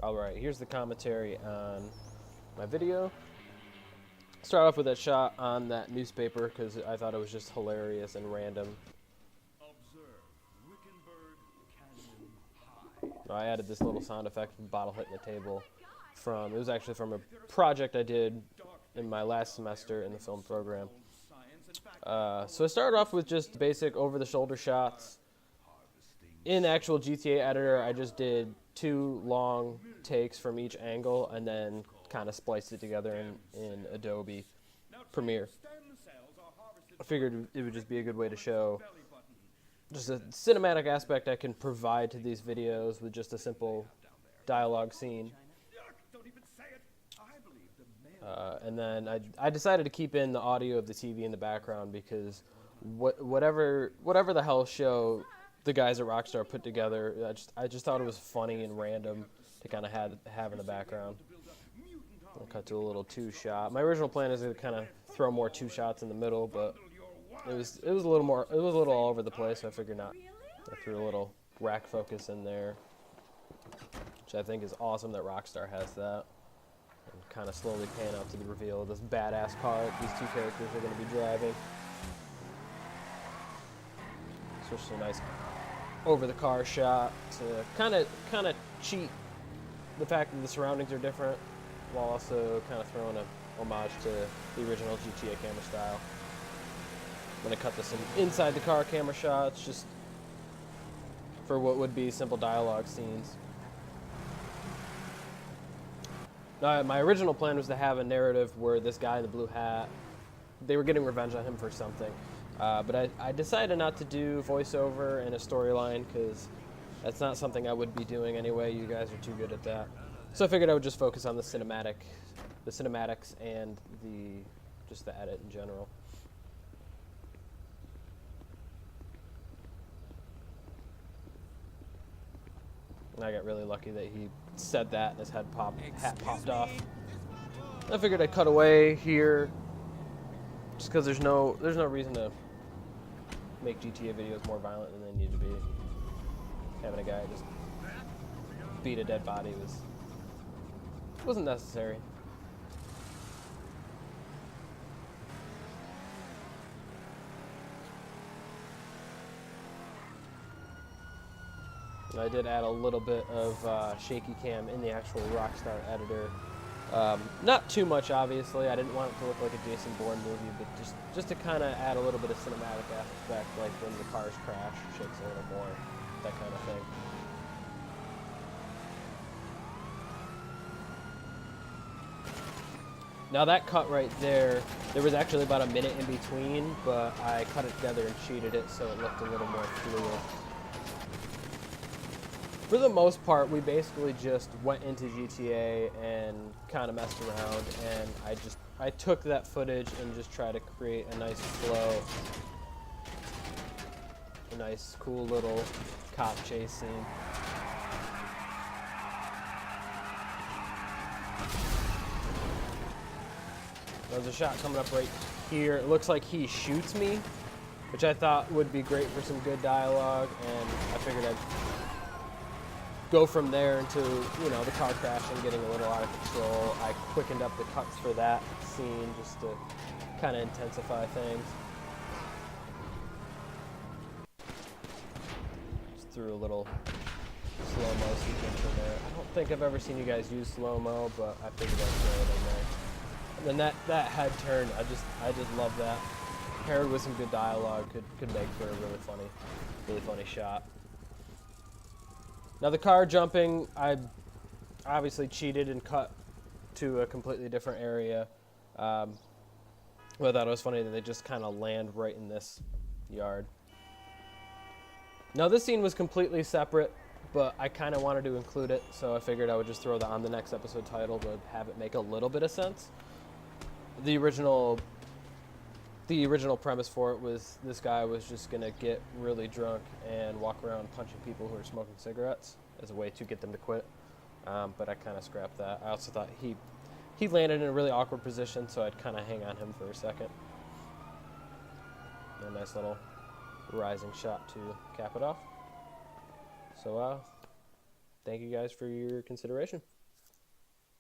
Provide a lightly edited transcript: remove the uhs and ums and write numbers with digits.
Alright, here's the commentary on my video. Start off with that shot on that newspaper because I thought it was just hilarious and random. I added this little sound effect from bottle hitting the table it was actually from a project I did in my last semester in the film program. So I started off with just basic over-the-shoulder shots. In actual GTA editor, I just did 2 long takes from each angle and then kind of spliced it together in Adobe Premiere. I figured it would just be a good way to show just a cinematic aspect I can provide to these videos with just a simple dialogue scene. And then I decided to keep in the audio of the TV in the background because whatever the hell show the guys at Rockstar put together, I just thought it was funny and random to kind of have in the background. I'll cut to a little 2-shot. My original plan is to kind of throw more 2 shots in the middle, but it was a little all over the place. So I figured not. I threw a little rack focus in there, which I think is awesome that Rockstar has that. And kind of slowly pan out to the reveal of this badass car that these 2 characters are going to be driving. So just a nice over the car shot to kind of cheat the fact that the surroundings are different, while also kind of throwing a homage to the original GTA camera style. I'm going to cut this inside the car camera shots just for what would be simple dialogue scenes. Now, my original plan was to have a narrative where this guy in the blue hat, they were getting revenge on him for something. But I decided not to do voiceover in a storyline because that's not something I would be doing anyway. You guys are too good at that. So I figured I would just focus on the cinematics and just the edit in general. And I got really lucky that he said that and his hat popped off. I figured I'd cut away here just because there's no reason to make GTA videos more violent than they need to be. Having a guy just beat a dead body wasn't necessary. And I did add a little bit of shaky cam in the actual Rockstar editor. Not too much, obviously. I didn't want it to look like a Jason Bourne movie, but just to kind of add a little bit of cinematic aspect, like when the cars crash, shakes a little more, that kind of thing. Now that cut right there was actually about a minute in between, but I cut it together and cheated it so it looked a little more fluid. For the most part, we basically just went into GTA and kind of messed around, and I took that footage and just tried to create a nice flow, a nice cool little cop chase scene. There's a shot coming up right here. It looks like he shoots me, which I thought would be great for some good dialogue, and I figured I'd go from there into, the car crashing, getting a little out of control. I quickened up the cuts for that scene just to kind of intensify things. Just threw a little slow-mo sequence in there. I don't think I've ever seen you guys use slow-mo, but I figured I'd throw it in there. And then that head turn, I just love that. Paired with some good dialogue could make for a really funny shot. Now the car jumping, I obviously cheated and cut to a completely different area. But I thought it was funny that they just kind of land right in this yard. Now this scene was completely separate, but I kind of wanted to include it, so I figured I would just throw that on the next episode title to have it make a little bit of sense. The original premise for it was this guy was just going to get really drunk and walk around punching people who are smoking cigarettes as a way to get them to quit. But I kind of scrapped that. I also thought he landed in a really awkward position, so I'd kind of hang on him for a second. A nice little rising shot to cap it off. So, thank you guys for your consideration.